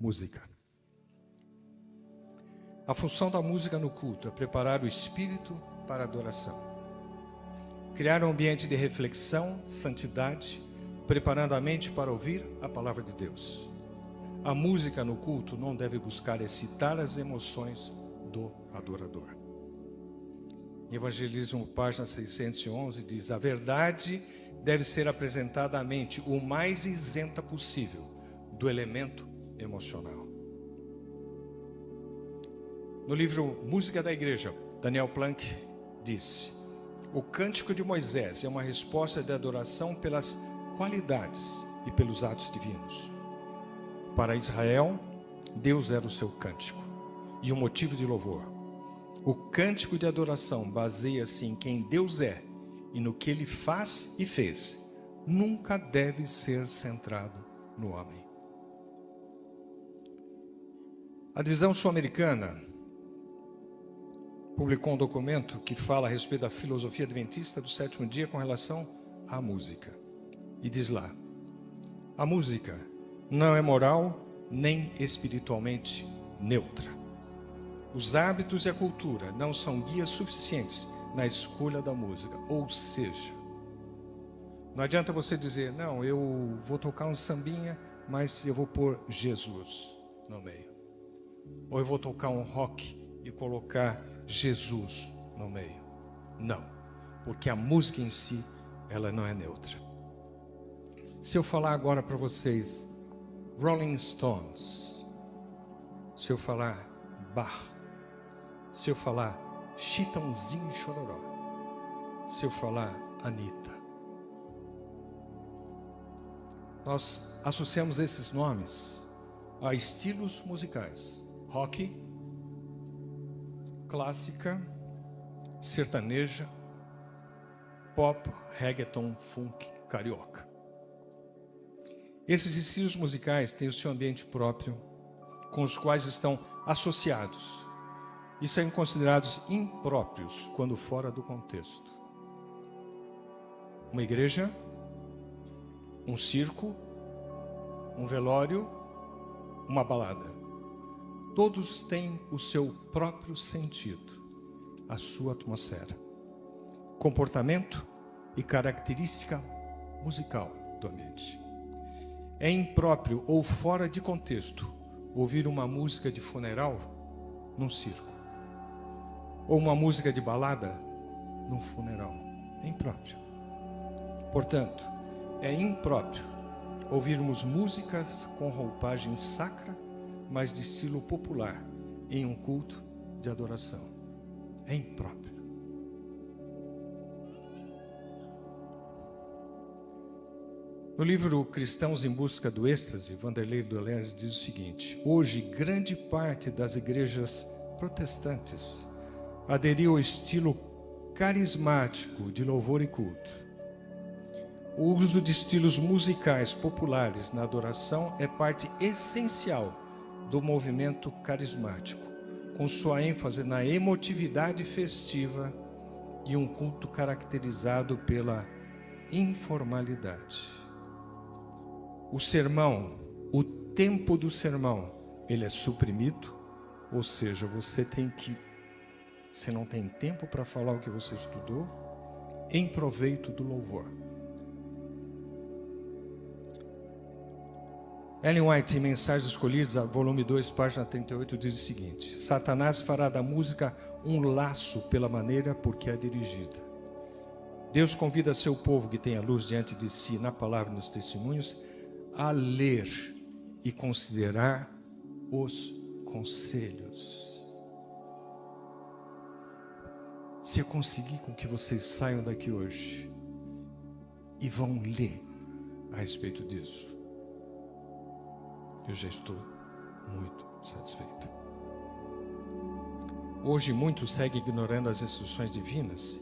música. A função da música no culto é preparar o espírito para a adoração. Criar um ambiente de reflexão, santidade, preparando a mente para ouvir a palavra de Deus. A música no culto não deve buscar excitar as emoções do adorador. Em Evangelismo, página 611, diz: a verdade deve ser apresentada à mente o mais isenta possível do elemento emocional. No livro Música da Igreja, Daniel Planck disse: o cântico de Moisés é uma resposta de adoração pelas qualidades e pelos atos divinos. Para Israel, Deus era o seu cântico e o motivo de louvor. O cântico de adoração baseia-se em quem Deus é e no que Ele faz e fez. Nunca deve ser centrado no homem. A divisão sul-americana publicou um documento que fala a respeito da filosofia adventista do sétimo dia com relação à música. E diz lá: a música não é moral nem espiritualmente neutra. Os hábitos e a cultura não são guias suficientes na escolha da música. Ou seja, não adianta você dizer: não, eu vou tocar um sambinha, mas eu vou pôr Jesus no meio. Ou eu vou tocar um rock e colocar Jesus no meio. Não, porque a música em si, ela não é neutra. Se eu falar agora para vocês Rolling Stones, se eu falar Bach, se eu falar Chitãozinho Chororó, se eu falar Anitta, nós associamos esses nomes a estilos musicais: rock, clássica, sertaneja, pop, reggaeton, funk, carioca. Esses estilos musicais têm o seu ambiente próprio, com os quais estão associados e são considerados impróprios quando fora do contexto. Uma igreja, um circo, um velório, uma balada. Todos têm o seu próprio sentido, a sua atmosfera, comportamento e característica musical do ambiente. É impróprio ou fora de contexto ouvir uma música de funeral num circo, ou uma música de balada num funeral. É impróprio. Portanto, é impróprio ouvirmos músicas com roupagem sacra, mas de estilo popular, em um culto de adoração. É impróprio. No livro Cristãos em Busca do Êxtase, Vanderlei Dolores diz o seguinte: hoje, grande parte das igrejas protestantes aderiu ao estilo carismático de louvor e culto. O uso de estilos musicais populares na adoração é parte essencial do movimento carismático, com sua ênfase na emotividade festiva e um culto caracterizado pela informalidade. O sermão, o tempo do sermão, ele é suprimido, ou seja, você não tem tempo para falar o que você estudou, em proveito do louvor. Ellen White, em Mensagens Escolhidas, volume 2, página 38, diz o seguinte: Satanás fará da música um laço pela maneira por que é dirigida. Deus convida seu povo que tem a luz diante de si, na palavra e nos testemunhos, a ler e considerar os conselhos. Se eu conseguir com que vocês saiam daqui hoje e vão ler a respeito disso, eu já estou muito satisfeito. Hoje muitos seguem ignorando as instruções divinas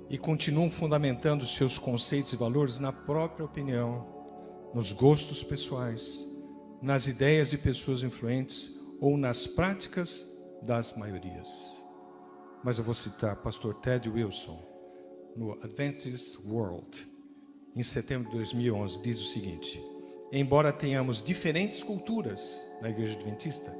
e continuam fundamentando seus conceitos e valores na própria opinião, nos gostos pessoais, nas ideias de pessoas influentes ou nas práticas das maiorias. Mas eu vou citar pastor Ted Wilson, no Adventist World, em setembro de 2011, diz o seguinte: embora tenhamos diferentes culturas na Igreja Adventista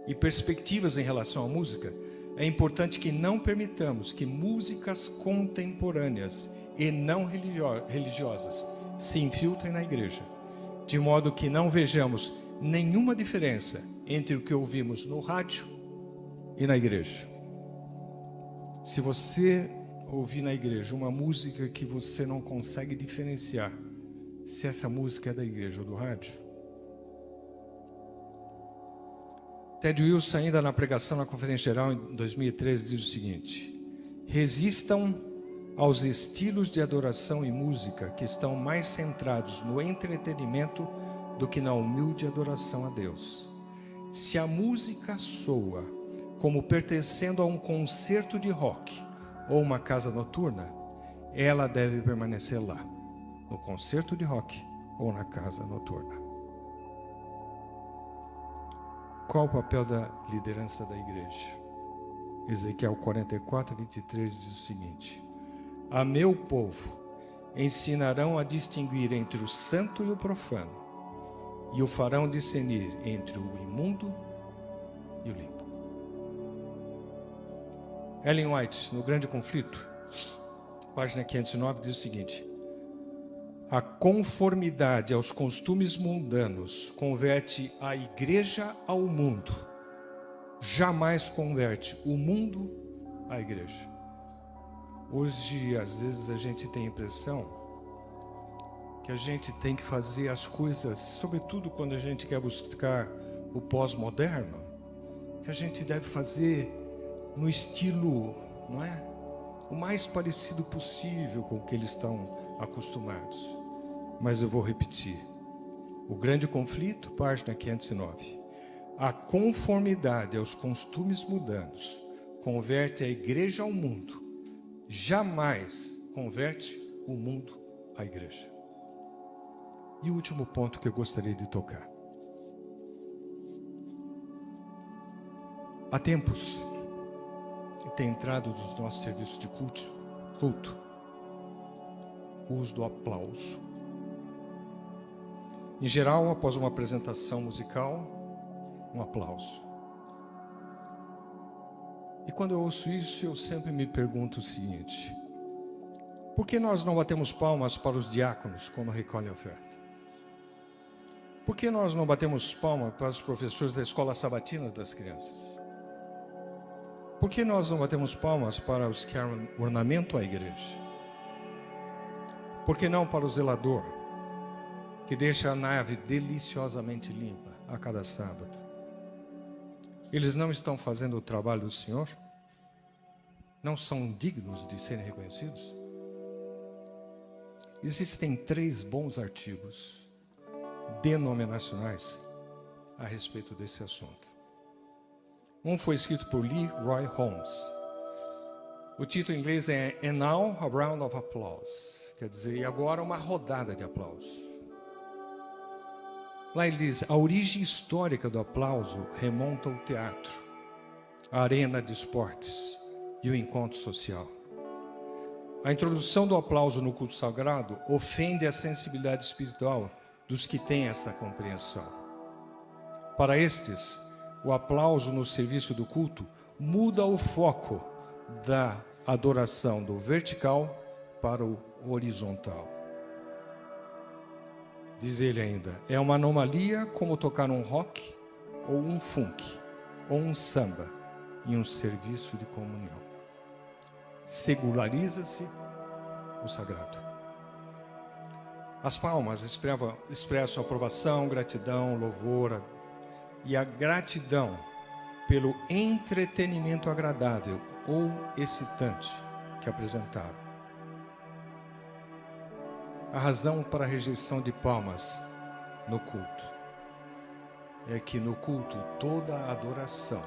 e perspectivas em relação à música, é importante que não permitamos que músicas contemporâneas e não religiosas se infiltrem na igreja, de modo que não vejamos nenhuma diferença entre o que ouvimos no rádio e na igreja. Se você ouvir na igreja uma música que você não consegue diferenciar se essa música é da igreja ou do rádio, Ted Wilson, ainda na pregação na Conferência Geral em 2013, diz o seguinte: resistam aos estilos de adoração e música que estão mais centrados no entretenimento do que na humilde adoração a Deus. Se a música soa como pertencendo a um concerto de rock ou uma casa noturna, ela deve permanecer lá, no concerto de rock ou na casa noturna. Qual o papel da liderança da igreja? Ezequiel 44, 23 diz o seguinte: a meu povo ensinarão a distinguir entre o santo e o profano, e o farão discernir entre o imundo e o limpo. Ellen White, no Grande Conflito, página 509, diz o seguinte: a conformidade aos costumes mundanos converte a igreja ao mundo, jamais converte o mundo à igreja. Hoje, às vezes, a gente tem a impressão que a gente tem que fazer as coisas, sobretudo quando a gente quer buscar o pós-moderno, que a gente deve fazer no estilo, não é? O mais parecido possível com o que eles estão acostumados. Mas eu vou repetir. O Grande Conflito, página 509. A conformidade aos costumes mundanos converte a igreja ao mundo, jamais converte o mundo à igreja. E o último ponto que eu gostaria de tocar. Há tempos que tem entrado nos nossos serviços de culto o uso do aplauso. Em geral, após uma apresentação musical, um aplauso. E quando eu ouço isso, eu sempre me pergunto o seguinte: por que nós não batemos palmas para os diáconos quando recolhem a oferta? Por que nós não batemos palmas para os professores da escola sabatina das crianças? Por que nós não batemos palmas para os que ornamentam a igreja? Por que não para o zelador, que deixa a nave deliciosamente limpa a cada sábado? Eles não estão fazendo o trabalho do Senhor? Não são dignos de serem reconhecidos? Existem 3 bons artigos denominacionais a respeito desse assunto. Um foi escrito por Lee Roy Holmes. O título em inglês é And Now a Round of Applause. Quer dizer, e agora uma rodada de aplausos. Lá ele diz: a origem histórica do aplauso remonta ao teatro, a arena de esportes e o encontro social. A introdução do aplauso no culto sagrado ofende a sensibilidade espiritual dos que têm essa compreensão. Para estes, o aplauso no serviço do culto muda o foco da adoração do vertical para o horizontal. Diz ele ainda: é uma anomalia como tocar um rock ou um funk ou um samba em um serviço de comunhão. Seculariza-se o sagrado. As palmas expressam aprovação, gratidão, louvor, e a gratidão pelo entretenimento agradável ou excitante que apresentaram. A razão para a rejeição de palmas no culto é que no culto toda a adoração,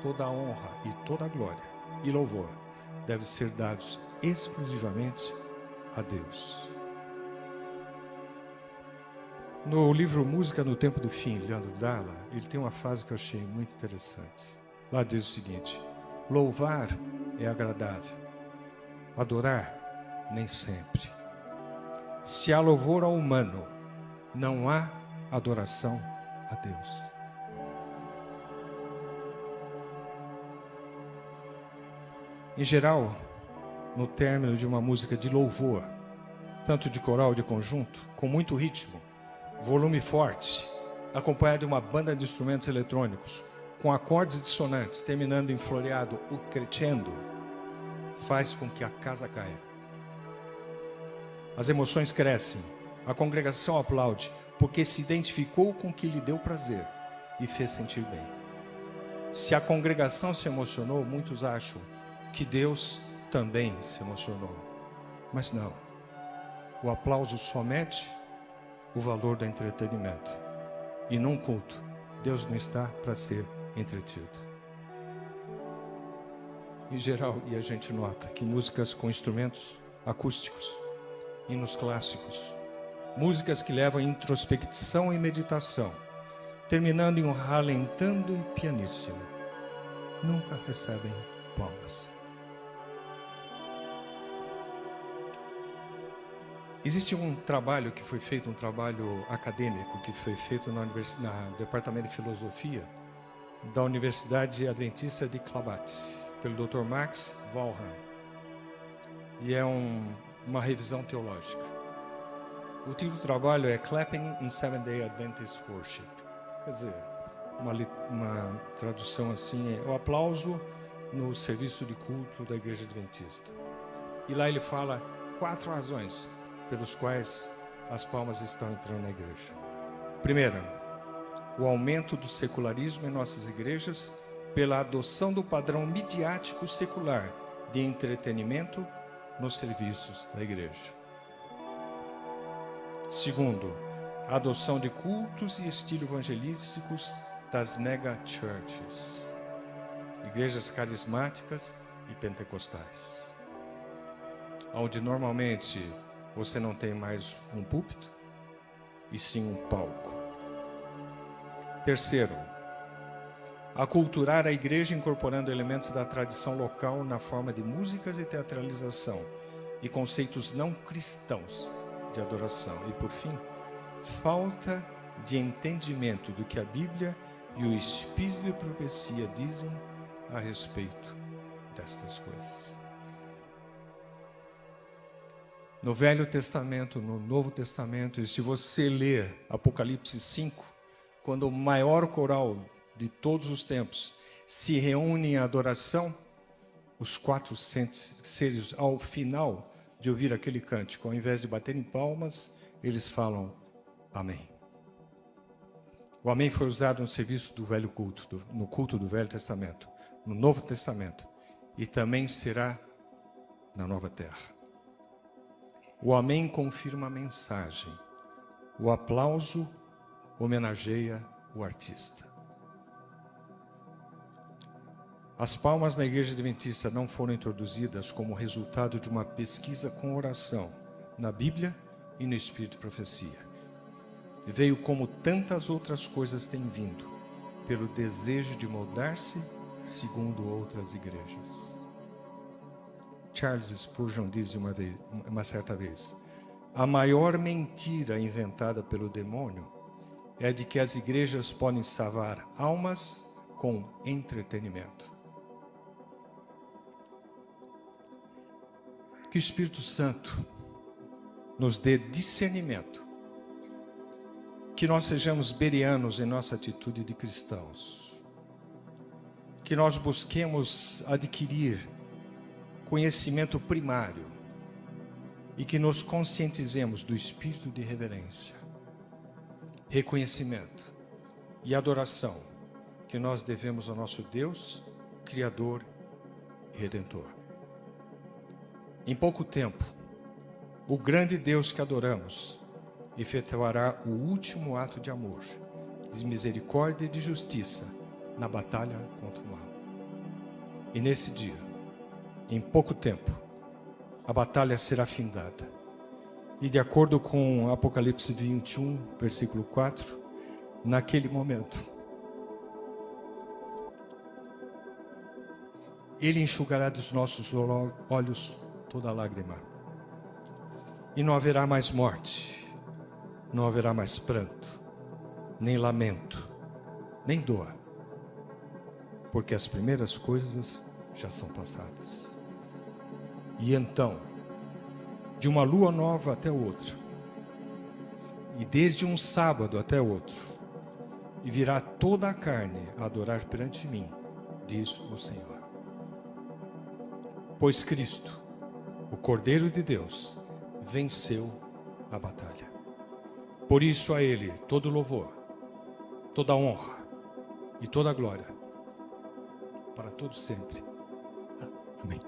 toda a honra e toda a glória e louvor deve ser dados exclusivamente a Deus. No livro Música no Tempo do Fim, Leandro Dalla, ele tem uma frase que eu achei muito interessante. Lá diz o seguinte: louvar é agradável, adorar nem sempre. Se há louvor ao humano, não há adoração a Deus. Em geral, no término de uma música de louvor, tanto de coral de conjunto, com muito ritmo, volume forte, acompanhado de uma banda de instrumentos eletrônicos, com acordes dissonantes, terminando em floreado o crescendo, faz com que a casa caia. As emoções crescem, a congregação aplaude, porque se identificou com o que lhe deu prazer e fez sentir bem. Se a congregação se emocionou, muitos acham que Deus também se emocionou. Mas não. O aplauso só mede o valor do entretenimento. E num culto, Deus não está para ser entretido. Em geral, e a gente nota que músicas com instrumentos acústicos, hinos clássicos, músicas que levam a introspecção e meditação, terminando em um ralentando e pianíssimo, nunca recebem palmas. Existe um trabalho que foi feito, um trabalho acadêmico que foi feito no Departamento de Filosofia da Universidade Adventista de Klabat, pelo Dr. Max Valheim. E é uma revisão teológica. O título do trabalho é Clapping in Seventh-day Adventist Worship. Quer dizer, uma tradução assim é o aplauso no serviço de culto da Igreja Adventista. E lá ele fala 4 razões pelos quais as palmas estão entrando na igreja. Primeira, o aumento do secularismo em nossas igrejas pela adoção do padrão midiático secular de entretenimento nos serviços da igreja. Segundo, a adoção de cultos e estilos evangelísticos das mega churches, igrejas carismáticas e pentecostais, onde normalmente você não tem mais um púlpito, e sim um palco. Terceiro, aculturar a igreja incorporando elementos da tradição local na forma de músicas e teatralização e conceitos não cristãos de adoração. E por fim, falta de entendimento do que a Bíblia e o Espírito de profecia dizem a respeito destas coisas. No Velho Testamento, no Novo Testamento, e se você ler Apocalipse 5, quando o maior coral de todos os tempos se reúne em adoração, os 4 seres, ao final de ouvir aquele cântico, ao invés de baterem palmas, eles falam amém. O amém foi usado no serviço do velho culto, no culto do Velho Testamento, no Novo Testamento, e também será na Nova Terra. O amém confirma a mensagem. O aplauso homenageia o artista. As palmas na Igreja Adventista não foram introduzidas como resultado de uma pesquisa com oração na Bíblia e no Espírito de profecia. Veio como tantas outras coisas têm vindo, pelo desejo de moldar-se segundo outras igrejas. Charles Spurgeon diz uma certa vez: a maior mentira inventada pelo demônio é a de que as igrejas podem salvar almas com entretenimento. Que o Espírito Santo nos dê discernimento, que nós sejamos bereanos em nossa atitude de cristãos, que nós busquemos adquirir conhecimento primário e que nos conscientizemos do espírito de reverência, reconhecimento e adoração que nós devemos ao nosso Deus, Criador e Redentor. Em pouco tempo, o grande Deus que adoramos efetuará o último ato de amor, de misericórdia e de justiça na batalha contra o mal. E nesse dia, em pouco tempo, a batalha será findada. E de acordo com Apocalipse 21, versículo 4, naquele momento, Ele enxugará dos nossos olhos toda lágrima. E não haverá mais morte, não haverá mais pranto, nem lamento, nem dor, porque as primeiras coisas já são passadas. E então, de uma lua nova até outra, e desde um sábado até outro, e virá toda a carne a adorar perante mim, diz o Senhor. Pois Cristo, o Cordeiro de Deus, venceu a batalha. Por isso a Ele todo louvor, toda honra e toda glória, para todos sempre. Amém.